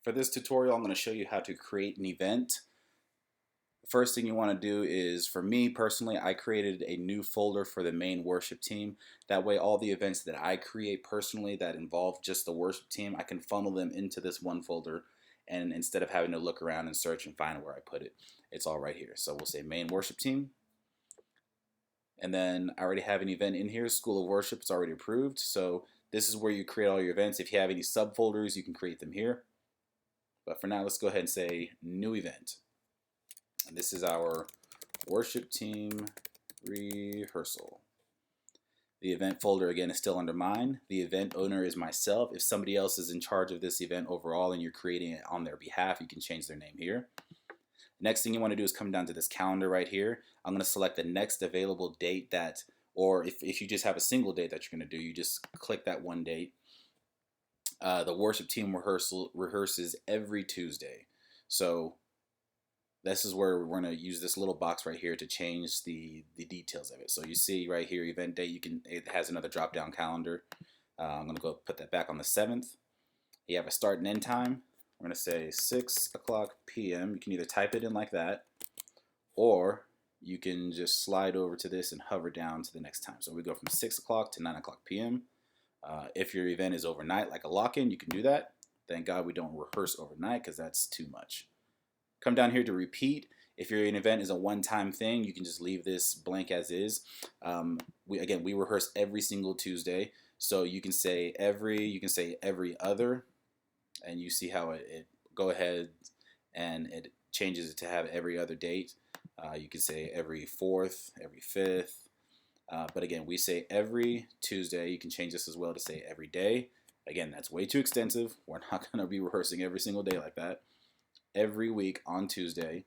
For this tutorial, I'm going to show you how to create an event. The first thing you want to do is, for me personally, I created a new folder for the main worship team. That way all the events that I create personally that involve just the worship team, I can funnel them into this one folder, and instead of having to look around and search and find where I put it, it's all right here. So we'll say main worship team, and then I already have an event in here, School of Worship. It's already approved. So this is where you create all your events. If you have any subfolders, you can create them here. But for now, let's go ahead and say new event. And this is our worship team rehearsal. The event folder again is still under mine. The event owner is myself. If somebody else is in charge of this event overall and you're creating it on their behalf, you can change their name here. Next thing you want to do is come down to this calendar right here. I'm going to select the next available date that, or if you just have a single date that you're going to do, you just click that one date. The worship team rehearses every Tuesday. So this is where we're going to use this little box right here to change the details of it. So you see right here, event date, it has another drop down calendar. I'm going to go put that back on the 7th. You have a start and end time. We're going to say 6 o'clock p.m. You can either type it in like that, or you can just slide over to this and hover down to the next time. So we go from 6 o'clock to 9 o'clock p.m. If your event is overnight, like a lock-in, you can do that. Thank God we don't rehearse overnight because that's too much. Come down here to repeat. If your event is a one-time thing, you can just leave this blank as is. We rehearse every single Tuesday, so you can say every other, and you see how it go ahead and it changes it to have every other date. You can say every fourth, every fifth. But again, we say every Tuesday. You can change this as well to say every day. Again, that's way too extensive. We're not going to be rehearsing every single day like that. Every week on Tuesday.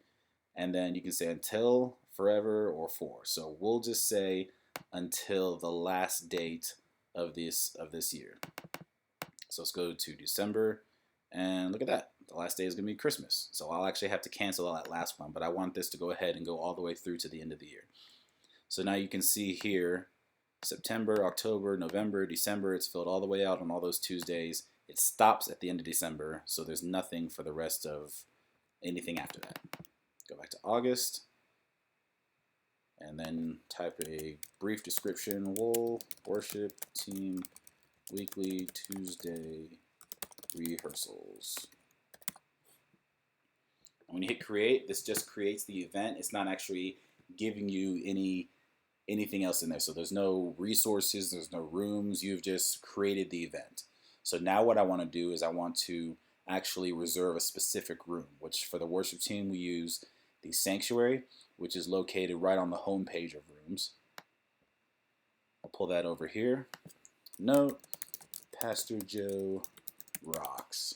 And then you can say until, forever, or for. So we'll just say until the last date of this year. So let's go to December, and look at that. The last day is going to be Christmas. So I'll actually have to cancel that last one, but I want this to go ahead and go all the way through to the end of the year. So now you can see here, September, October, November, December, it's filled all the way out on all those Tuesdays. It stops at the end of December, so there's nothing for the rest of anything after that. Go back to August, and then type a brief description, Wool Worship Team Weekly Tuesday Rehearsals. And when you hit create, this just creates the event. It's not actually giving you anything else in there. So there's no resources, there's no rooms, you've just created the event. So now what I want to do is I want to actually reserve a specific room, which for the worship team we use the sanctuary, which is located right on the home page of rooms. I'll pull that over here. Note, Pastor Joe rocks.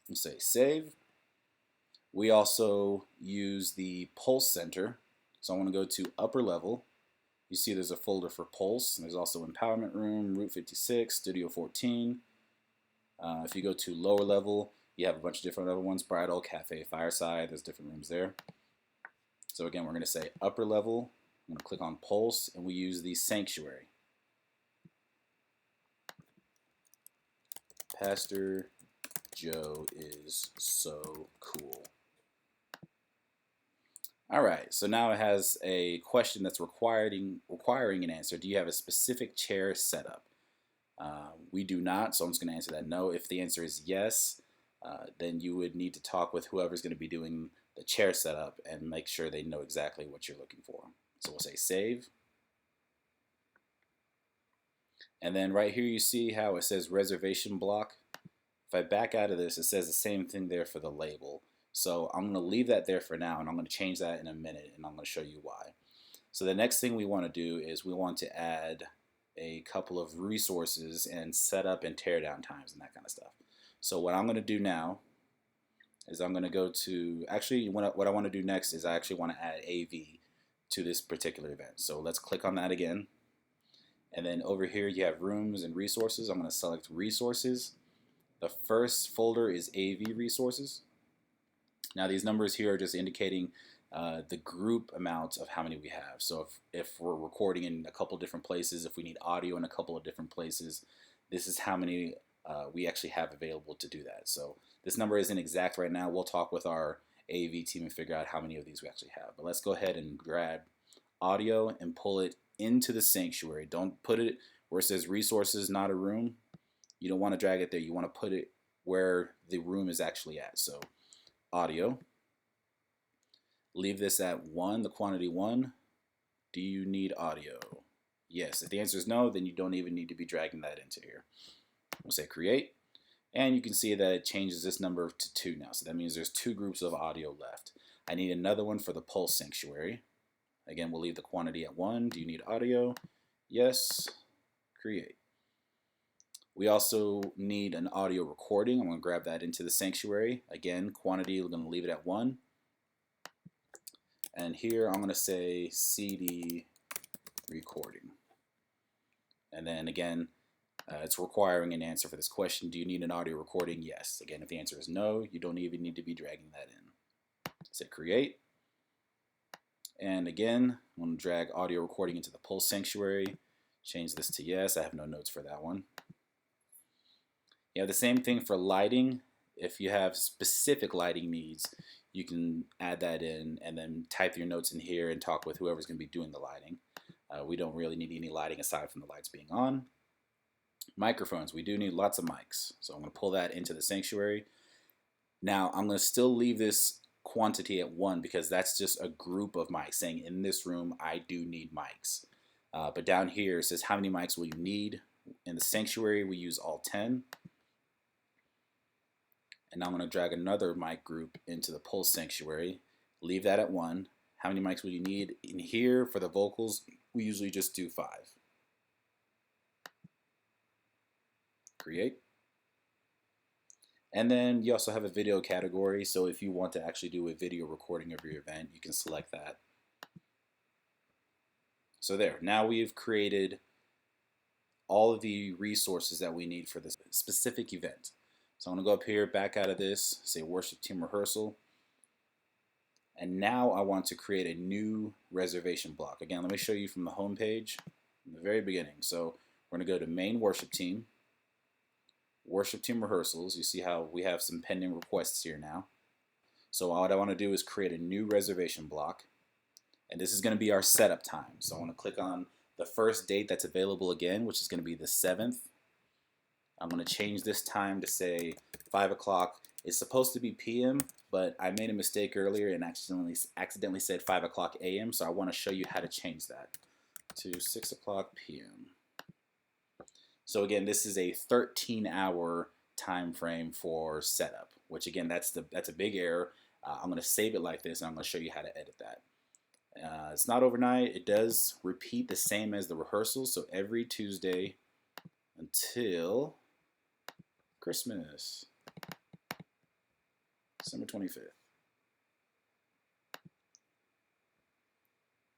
And say save. We also use the Pulse Center. So I want to go to upper level. You see there's a folder for Pulse. There's also Empowerment Room, Route 56, Studio 14. If you go to lower level, you have a bunch of different other ones, Bridal, Cafe, Fireside. There's different rooms there. So again, we're going to say upper level. I'm going to click on Pulse, and we use the Sanctuary. Pastor Joe is so cool. All right, so now it has a question that's requiring an answer. Do you have a specific chair setup? We do not, so I'm just going to answer that no. If the answer is yes, then you would need to talk with whoever's going to be doing the chair setup and make sure they know exactly what you're looking for. So we'll say save. And then right here you see how it says reservation block. If I back out of this, it says the same thing there for the label. So I'm going to leave that there for now, and I'm going to change that in a minute, and I'm going to show you why. So the next thing we want to do is we want to add a couple of resources and setup and teardown times and that kind of stuff. So what I'm going to do now is I'm going to go to, actually what I want to do next is I actually want to add AV to this particular event. So let's click on that again. And then over here you have rooms and resources. I'm going to select resources. The first folder is AV resources. Now these numbers here are just indicating the group amount of how many we have. So if we're recording in a couple different places, if we need audio in a couple of different places, this is how many we actually have available to do that. So this number isn't exact right now. We'll talk with our AV team and figure out how many of these we actually have. But let's go ahead and grab audio and pull it into the sanctuary. Don't put it where it says resources, not a room. You don't want to drag it there. You want to put it where the room is actually at. So audio. Leave this at 1, the quantity 1. Do you need audio? Yes. If the answer is no, then you don't even need to be dragging that into here. We'll say create. And you can see that it changes this number to 2 now. So that means there's 2 groups of audio left. I need another one for the pulse sanctuary. Again, we'll leave the quantity at 1. Do you need audio? Yes. Create. We also need an audio recording. I'm going to grab that into the sanctuary. Again, quantity, we're going to leave it at 1. And here I'm going to say CD recording. And then again, it's requiring an answer for this question. Do you need an audio recording? Yes. Again, if the answer is no, you don't even need to be dragging that in. Say create. And again, I'm going to drag audio recording into the pulse sanctuary. Change this to yes. I have no notes for that one. You have the same thing for lighting. If you have specific lighting needs, you can add that in and then type your notes in here and talk with whoever's going to be doing the lighting. We don't really need any lighting aside from the lights being on. Microphones, we do need lots of mics. So I'm going to pull that into the sanctuary. Now I'm going to still leave this quantity at 1 because that's just a group of mics saying in this room I do need mics. But down here it says how many mics will you need. In the sanctuary we use all 10. And now I'm going to drag another mic group into the pulse sanctuary. Leave that at 1. How many mics will you need? In here for the vocals we usually just do 5. Create. And then you also have a video category, so if you want to actually do a video recording of your event, you can select that. So there, now we've created all of the resources that we need for this specific event. So I'm going to go up here, back out of this, say worship team rehearsal. And now I want to create a new reservation block. Again, let me show you from the home page in the very beginning. So we're going to go to main worship team rehearsals. You see how we have some pending requests here now. So what I want to do is create a new reservation block. And this is going to be our setup time. So I want to click on the first date that's available again, which is going to be the 7th. I'm going to change this time to say 5 o'clock. It's supposed to be PM, but I made a mistake earlier and accidentally said 5 o'clock AM. So I want to show you how to change that to 6 o'clock PM. So again, this is a 13-hour time frame for setup, which again, that's a big error. I'm going to save it like this, and I'm going to show you how to edit that. It's not overnight. It does repeat the same as the rehearsals, so every Tuesday until Christmas, December 25th.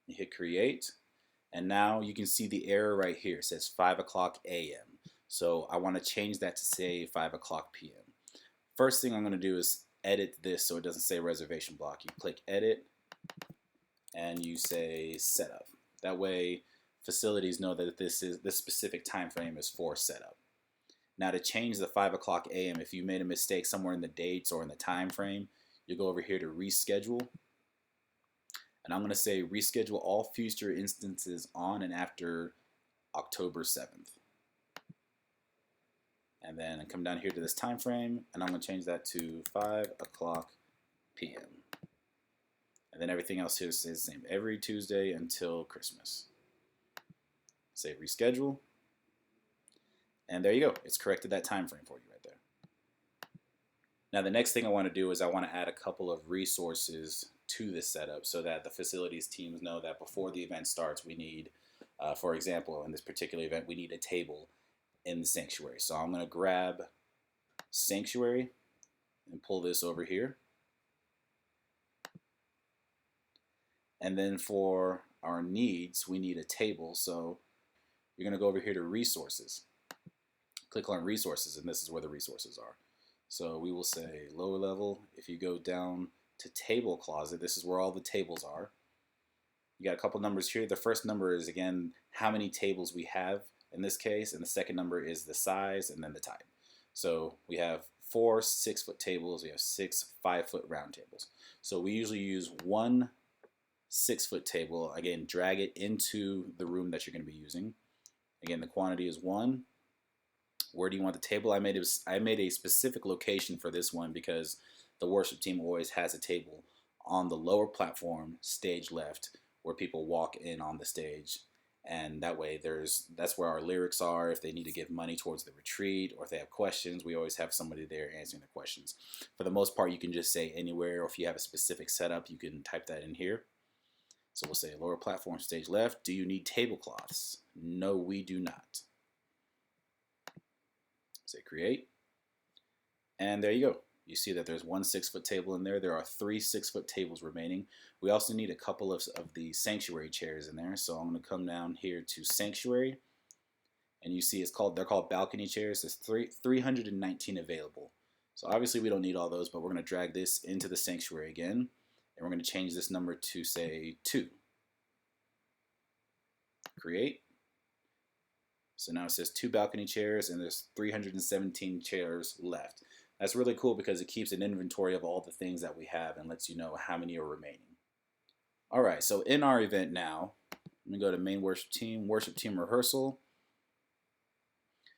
You hit create. And now you can see the error right here. It says 5 o'clock AM. So I want to change that to say 5 o'clock PM. First thing I'm going to do is edit this so it doesn't say reservation block. You click edit and you say setup. That way facilities know that this specific time frame is for setup. Now to change the 5 o'clock AM, if you made a mistake somewhere in the dates or in the time frame, you go over here to reschedule. And I'm going to say reschedule all future instances on and after October 7th. And then I come down here to this time frame, and I'm going to change that to 5 o'clock PM. And then everything else here stays the same. Every Tuesday until Christmas. Say reschedule. And there you go. It's corrected that time frame for you right there. Now the next thing I want to do is I want to add a couple of resources to this setup so that the facilities teams know that before the event starts we need, for example, in this particular event, we need a table in the sanctuary. So I'm going to grab sanctuary and pull this over here. And then for our needs, we need a table. So you're going to go over here to resources. Click on resources, and this is where the resources are. So we will say lower level. If you go down to table closet, this is where all the tables are. You got a couple numbers here. The first number is, again, how many tables we have in this case, and the second number is the size and then the type. So we have 4 6-foot tables, we have 6 5-foot round tables. So we usually use one 6-foot table. Again, drag it into the room that you're going to be using. Again, the quantity is 1. Where do you want the table? I made a specific location for this one because the worship team always has a table on the lower platform, stage left, where people walk in on the stage. And that way that's where our lyrics are. If they need to give money towards the retreat or if they have questions, we always have somebody there answering the questions. For the most part, you can just say anywhere, or if you have a specific setup, you can type that in here. So we'll say lower platform, stage left. Do you need tablecloths? No, we do not. Say create. And there you go. You see that there's one 6-foot table in there. There are 3 6-foot tables remaining. We also need a couple of the sanctuary chairs in there. So I'm going to come down here to sanctuary. And you see they're called balcony chairs. There's 319 available. So obviously we don't need all those, but we're going to drag this into the sanctuary again. And we're going to change this number to, say, 2. Create. So now it says 2 balcony chairs, and there's 317 chairs left. That's really cool because it keeps an inventory of all the things that we have and lets you know how many are remaining. All right, so in our event now, let me go to main worship team rehearsal.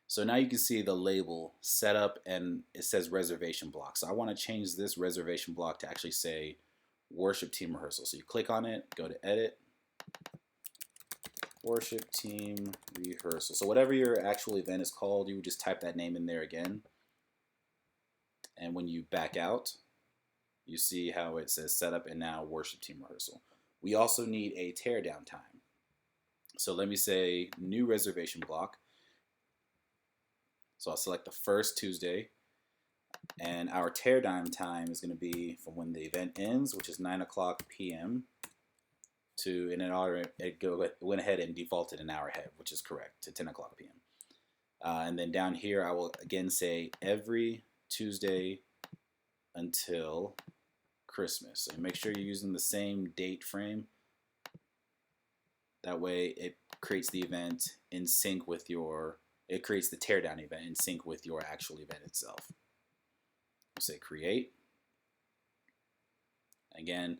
So now you can see the label setup and it says reservation block. So I want to change this reservation block to actually say worship team rehearsal. So you click on it, go to edit, worship team rehearsal. So whatever your actual event is called, you would just type that name in there again. And when you back out, you see how it says setup and now worship team rehearsal. We also need a teardown time. So let me say new reservation block. So I'll select the first Tuesday. And our teardown time is going to be from when the event ends, which is 9:00 p.m. to, and it went ahead and defaulted an hour ahead, which is correct, to 10:00 p.m. And then down here, I will again say every Tuesday until Christmas. And make sure you're using the same date frame. That way it creates the event in sync with it creates the teardown event in sync with your actual event itself. Say create. Again,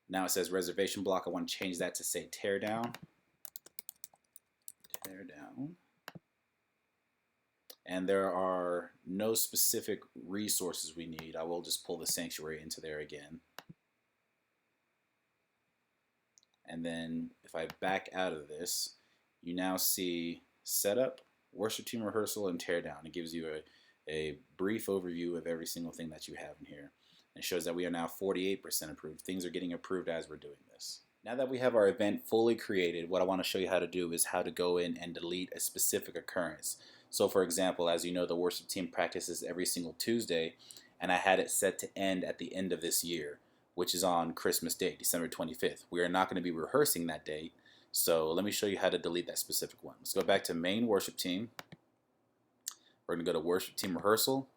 now it says reservation block. I want to change that to say teardown. Teardown. And there are no specific resources we need. I will just pull the sanctuary into there again. And then if I back out of this, you now see setup, worship team rehearsal, and teardown. It gives you a brief overview of every single thing that you have in here. And shows that we are now 48% approved. Things are getting approved as we're doing this. Now that we have our event fully created, what I want to show you how to do is how to go in and delete a specific occurrence. So for example, as you know, the worship team practices every single Tuesday, and I had it set to end at the end of this year, which is on Christmas Day, December 25th. We are not going to be rehearsing that date, so let me show you how to delete that specific one. Let's go back to main worship team. We're going to go to worship team rehearsal,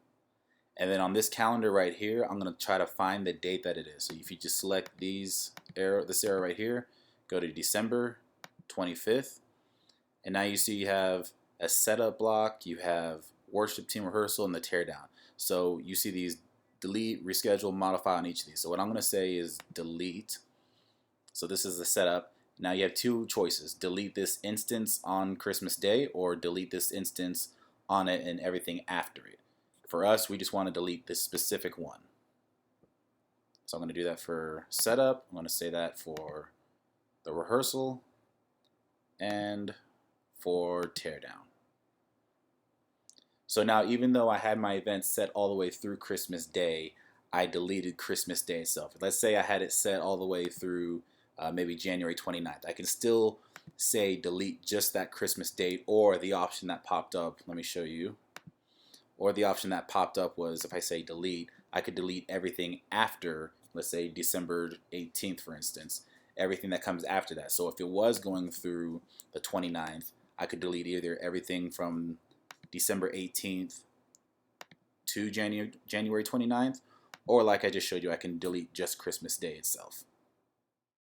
and then on this calendar right here, I'm going to try to find the date that it is. So if you just select this arrow right here, go to December 25th, and now you see you have a setup block, you have worship team rehearsal, and the teardown. So you see these delete, reschedule, modify on each of these. So what I'm going to say is delete. So this is the setup. Now you have 2 choices. Delete this instance on Christmas Day or delete this instance on it and everything after it. For us, we just want to delete this specific one. So I'm going to do that for setup. I'm going to say that for the rehearsal and for teardown. So now even though I had my event set all the way through Christmas Day, I deleted Christmas Day itself. Let's say I had it set all the way through maybe January 29th. I can still say delete just that Christmas date, or the option that popped up, let me show you. Or the option that popped up was if I say delete, I could delete everything after, let's say December 18th for instance, everything that comes after that. So if it was going through the 29th, I could delete either everything from December 18th to January 29th, or like I just showed you, I can delete just Christmas Day itself.